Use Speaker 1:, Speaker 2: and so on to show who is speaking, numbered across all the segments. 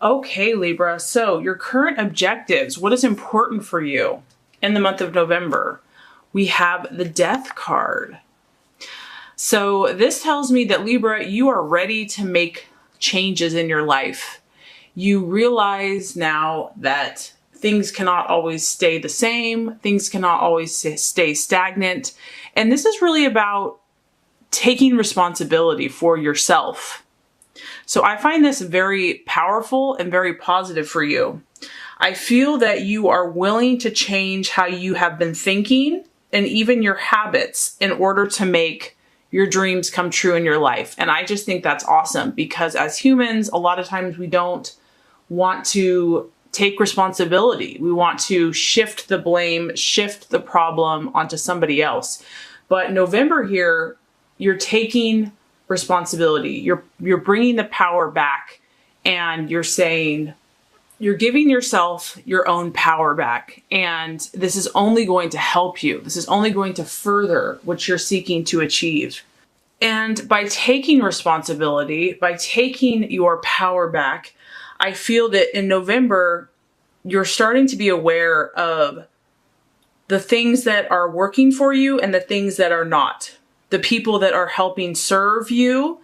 Speaker 1: Okay, Libra, so your current objectives, what is important for you in the month of November? We have the Death card. So this tells me that Libra, you are ready to make changes in your life. You realize now that things cannot always stay the same. Things cannot always stay stagnant. And this is really about taking responsibility for yourself. So I find this very powerful and very positive for you. I feel that you are willing to change how you have been thinking and even your habits in order to make your dreams come true in your life. And I just think that's awesome because as humans, a lot of times we don't want to take responsibility. We want to shift the blame, shift the problem onto somebody else. But November here, you're taking responsibility. You're bringing the power back and you're saying, you're giving yourself your own power back. And this is only going to help you. This is only going to further what you're seeking to achieve. And by taking responsibility, by taking your power back, I feel that in November, you're starting to be aware of the things that are working for you and the things that are not. The people that are helping serve you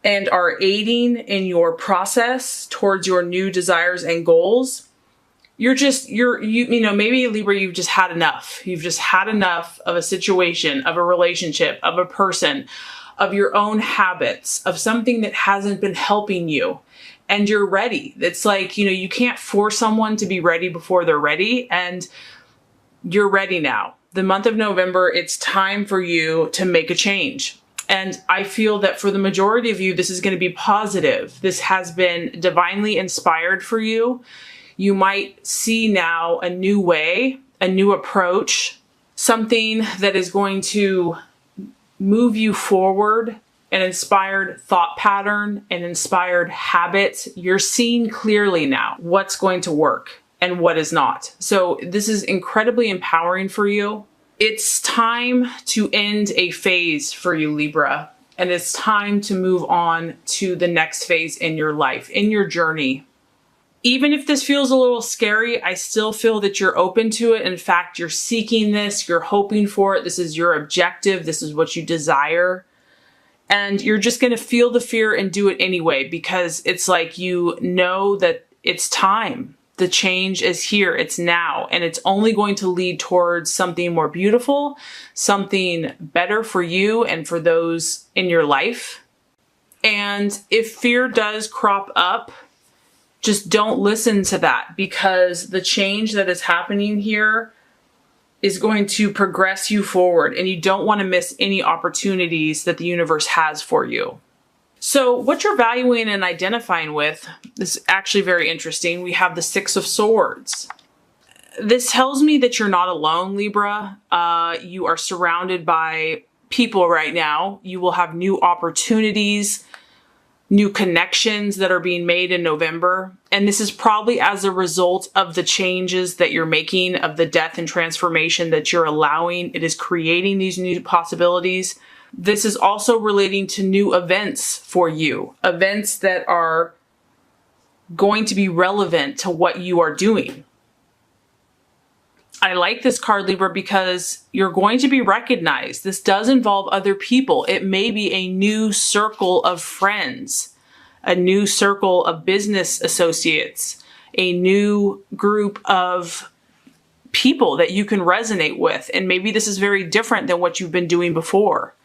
Speaker 1: and are aiding in your process towards your new desires and goals. Maybe Libra, you've just had enough. You've just had enough of a situation, of a relationship, of a person, of your own habits, of something that hasn't been helping you. And you're ready. It's like, you can't force someone to be ready before they're ready. And you're ready now. The month of November, it's time for you to make a change. And I feel that for the majority of you, this is going to be positive. This has been divinely inspired for you. You might see now a new way, a new approach, something that is going to move you forward, an inspired thought pattern, an inspired habit. You're seeing clearly now what's going to work and what is not. So this is incredibly empowering for you. It's time to end a phase for you, Libra, and it's time to move on to the next phase in your life, in your journey. Even if this feels a little scary, I still feel that you're open to it. In fact, you're seeking this, you're hoping for it. This is your objective. This is what you desire. And you're just going to feel the fear and do it anyway, because it's like you know that it's time. The change is here, it's now, and it's only going to lead towards something more beautiful, something better for you and for those in your life. And if fear does crop up, just don't listen to that, because the change that is happening here is going to progress you forward, and you don't want to miss any opportunities that the universe has for you. So what you're valuing and identifying with is actually very interesting. We have the Six of Swords. This tells me that you're not alone, Libra. You are surrounded by people right now. You will have new opportunities, new connections that are being made in November. And this is probably as a result of the changes that you're making, of the death and transformation that you're allowing. It is creating these new possibilities. This is also relating to new events for you, events that are going to be relevant to what you are doing. I like this card, Libra, because you're going to be recognized. This does involve other people. It may be a new circle of friends, a new circle of business associates, a new group of people that you can resonate with. And maybe this is very different than what you've been doing before.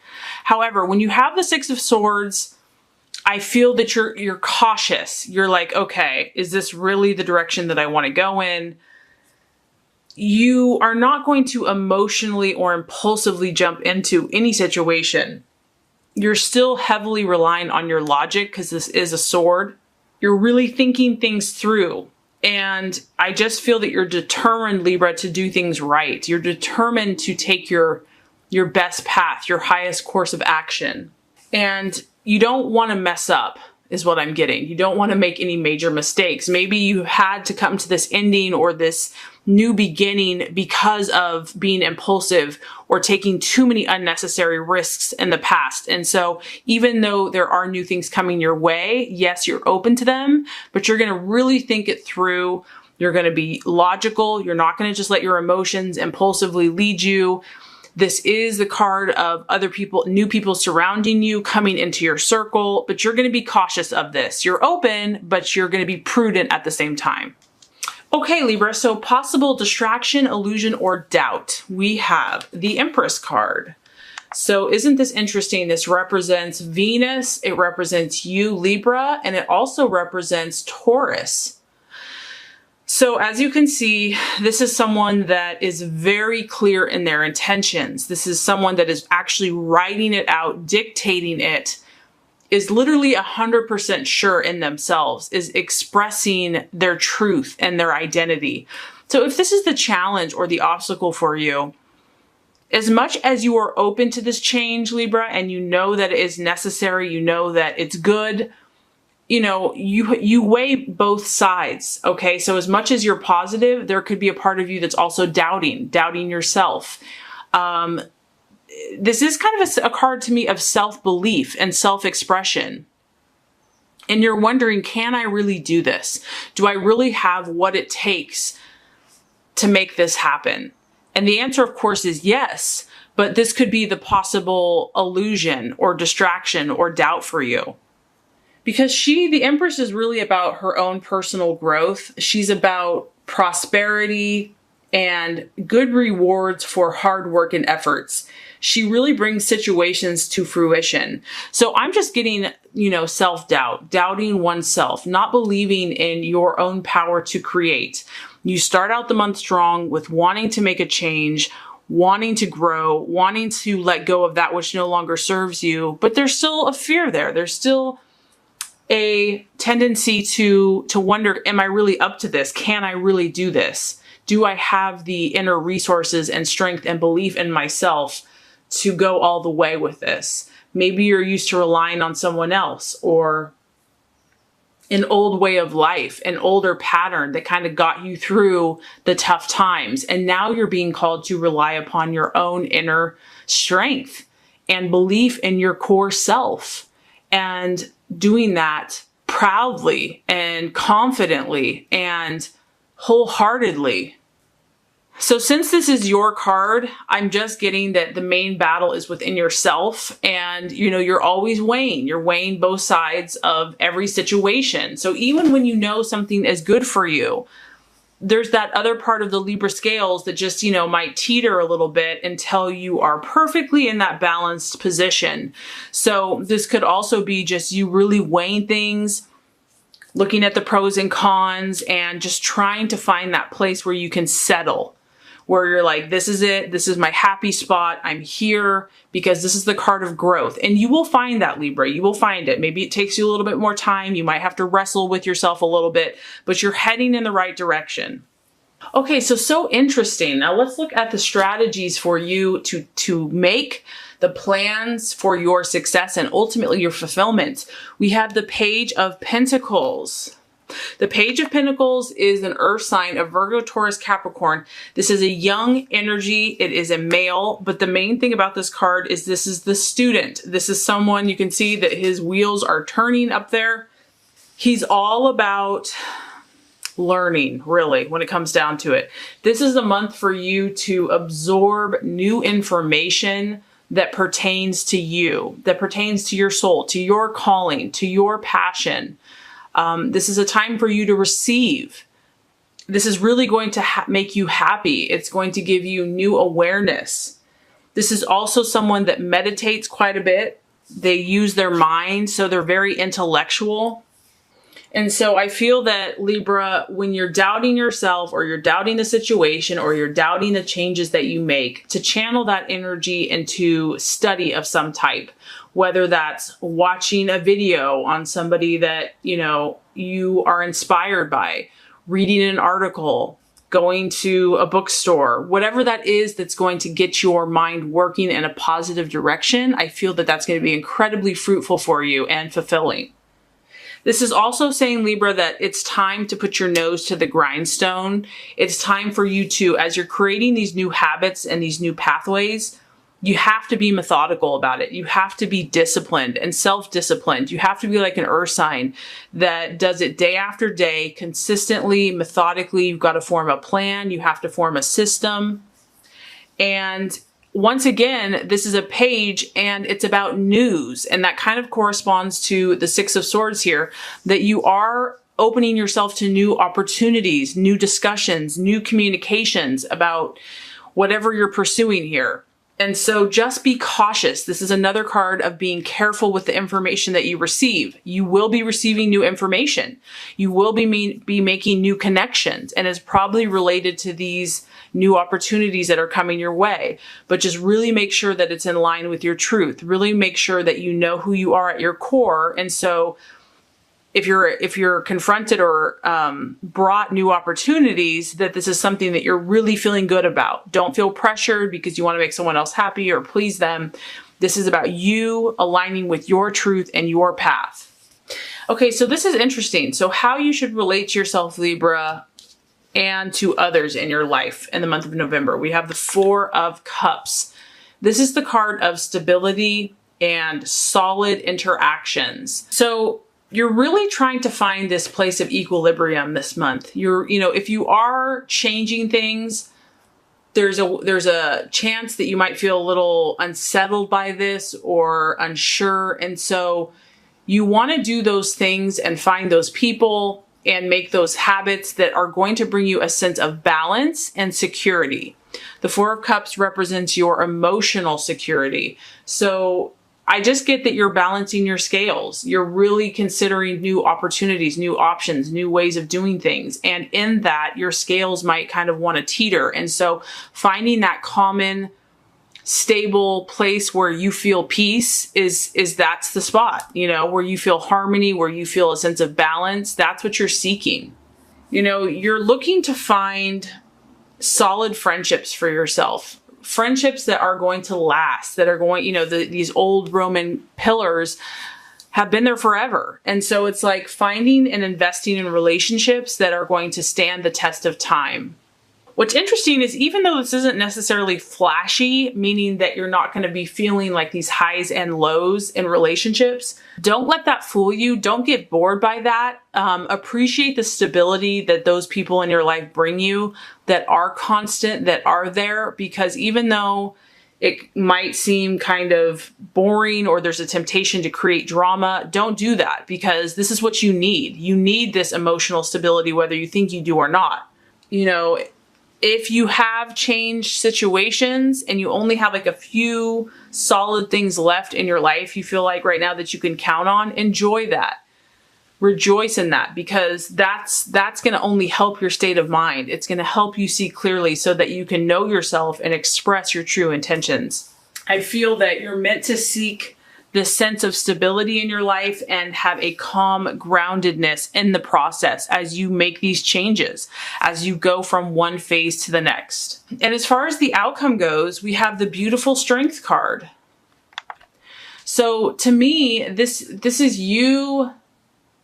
Speaker 1: However, when you have the Six of Swords, I feel that you're cautious. You're like, okay, is this really the direction that I want to go in? You are not going to emotionally or impulsively jump into any situation. You're still heavily relying on your logic because this is a sword. You're really thinking things through. And I just feel that you're determined, Libra, to do things right. You're determined to take your best path, your highest course of action. And you don't want to mess up. is what I'm getting. You don't want to make any major mistakes. Maybe you had to come to this ending or this new beginning because of being impulsive or taking too many unnecessary risks in the past. And so even though there are new things coming your way, yes, you're open to them, but you're going to really think it through. You're going to be logical. You're not going to just let your emotions impulsively lead you. This is the card of other people, new people surrounding you, coming into your circle, but you're going to be cautious of this. You're open, but you're going to be prudent at the same time. Okay, Libra, so possible distraction, illusion, or doubt. We have the Empress card. So isn't this interesting? This represents Venus, it represents you, Libra, and it also represents Taurus. So as you can see, this is someone that is very clear in their intentions. This is someone that is actually writing it out, dictating it, is literally 100% sure in themselves, is expressing their truth and their identity. So if this is the challenge or the obstacle for you, as much as you are open to this change, Libra, and you know that it is necessary, you know that it's good, you know, you weigh both sides, okay? So as much as you're positive, there could be a part of you that's also doubting yourself. This is kind of a card to me of self-belief and self-expression. And you're wondering, can I really do this? Do I really have what it takes to make this happen? And the answer, of course, is yes, but this could be the possible illusion or distraction or doubt for you. Because the Empress is really about her own personal growth. She's about prosperity and good rewards for hard work and efforts. She really brings situations to fruition. So I'm just getting, self-doubt, doubting oneself, not believing in your own power to create. You start out the month strong with wanting to make a change, wanting to grow, wanting to let go of that which no longer serves you, but there's still a fear there. There's still a tendency to wonder, am I really up to this? Can I really do this? Do I have the inner resources and strength and belief in myself to go all the way with this? Maybe you're used to relying on someone else or an old way of life, an older pattern that kind of got you through the tough times. And now you're being called to rely upon your own inner strength and belief in your core self, and doing that proudly and confidently and wholeheartedly. So since this is your card, I'm just getting that the main battle is within yourself, and you're always weighing. You're weighing both sides of every situation. So even when you know something is good for you, there's that other part of the Libra scales that just, might teeter a little bit until you are perfectly in that balanced position. So this could also be just you really weighing things, looking at the pros and cons, and just trying to find that place where you can settle, where you're like, this is it. This is my happy spot. I'm here because this is the card of growth. And you will find that, Libra. You will find it. Maybe it takes you a little bit more time. You might have to wrestle with yourself a little bit, but you're heading in the right direction. Okay, so interesting. Now let's look at the strategies for you to make the plans for your success and ultimately your fulfillment. We have the Page of Pentacles. The Page of Pentacles is an earth sign of Virgo, Taurus, Capricorn. This is a young energy. It is a male, but the main thing about this card is this is the student. This is someone, you can see that his wheels are turning up there. He's all about learning, really, when it comes down to it. This is a month for you to absorb new information that pertains to you, that pertains to your soul, to your calling, to your passion. This is a time for you to receive. This is really going to make you happy. It's going to give you new awareness. This is also someone that meditates quite a bit. They use their mind, so they're very intellectual. And so I feel that, Libra, when you're doubting yourself or you're doubting the situation or you're doubting the changes that you make, to channel that energy into study of some type, whether that's watching a video on somebody that, you are inspired by, reading an article, going to a bookstore, whatever that is that's going to get your mind working in a positive direction. I feel that that's going to be incredibly fruitful for you and fulfilling. This is also saying, Libra, that it's time to put your nose to the grindstone. It's time for you to, as you're creating these new habits and these new pathways, you have to be methodical about it. You have to be disciplined and self-disciplined. You have to be like an earth sign that does it day after day, consistently, methodically. You've got to form a plan. You have to form a system. And once again, this is a page and it's about news. And that kind of corresponds to the Six of Swords here, that you are opening yourself to new opportunities, new discussions, new communications about whatever you're pursuing here. And so just be cautious. This is another card of being careful with the information that you receive. You will be receiving new information. You will be making new connections, and it's probably related to these new opportunities that are coming your way. But just really make sure that it's in line with your truth. Really make sure that you know who you are at your core. And so if you're confronted or brought new opportunities, that this is something that you're really feeling good about. Don't feel pressured because you want to make someone else happy or please them. This is about you aligning with your truth and your path. Okay, so this is interesting. So how you should relate to yourself, Libra, and to others in your life in the month of November. We have the Four of Cups. This is the card of stability and solid interactions. So you're really trying to find this place of equilibrium this month. If you are changing things, there's a chance that you might feel a little unsettled by this or unsure. And so you want to do those things and find those people and make those habits that are going to bring you a sense of balance and security. The Four of Cups represents your emotional security. So I just get that you're balancing your scales. You're really considering new opportunities, new options, new ways of doing things. And in that, your scales might kind of want to teeter. And so finding that common, stable place where you feel peace that's the spot, where you feel harmony, where you feel a sense of balance. That's what you're seeking. You're looking to find solid friendships for yourself. Friendships that are going to last, that are going, these old Roman pillars have been there forever. And so it's like finding and investing in relationships that are going to stand the test of time. What's interesting is even though this isn't necessarily flashy, meaning that you're not going to be feeling like these highs and lows in relationships, don't let that fool you. Don't get bored by that. Appreciate the stability that those people in your life bring you, that are constant, that are there, because even though it might seem kind of boring or there's a temptation to create drama, don't do that, because this is what you need. You need this emotional stability, whether you think you do or not. If you have changed situations and you only have like a few solid things left in your life, you feel like right now that you can count on, enjoy that. Rejoice in that, because that's going to only help your state of mind. It's going to help you see clearly so that you can know yourself and express your true intentions. I feel that you're meant to seek this sense of stability in your life and have a calm groundedness in the process as you make these changes, as you go from one phase to the next. And as far as the outcome goes, we have the beautiful Strength card. So to me, this is you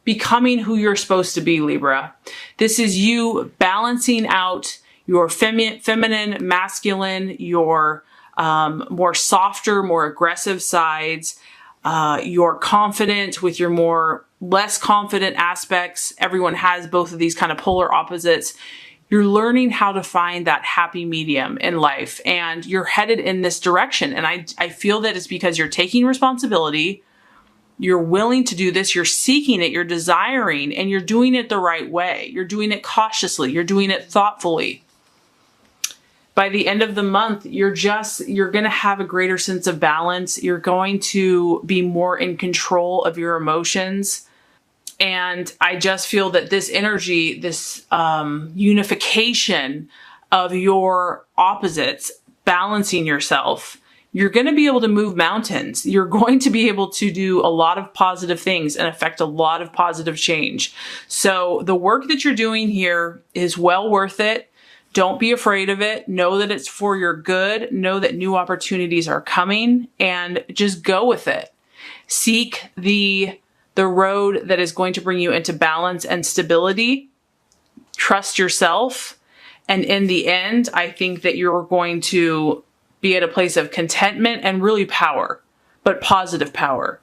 Speaker 1: becoming who you're supposed to be, Libra. This is you balancing out your feminine, masculine, your more softer, more aggressive sides. You're confident with your less confident aspects. Everyone has both of these kind of polar opposites. You're learning how to find that happy medium in life, and you're headed in this direction. And I feel that it's because you're taking responsibility. You're willing to do this. You're seeking it. You're desiring, and you're doing it the right way. You're doing it cautiously. You're doing it thoughtfully. By the end of the month, you're going to have a greater sense of balance. You're going to be more in control of your emotions. And I just feel that this energy, this unification of your opposites, balancing yourself, you're going to be able to move mountains. You're going to be able to do a lot of positive things and affect a lot of positive change. So the work that you're doing here is well worth it. Don't be afraid of it. Know that it's for your good. Know that new opportunities are coming, and just go with it. Seek the the road that is going to bring you into balance and stability. Trust yourself. And in the end, I think that you're going to be at a place of contentment and really power, but positive power.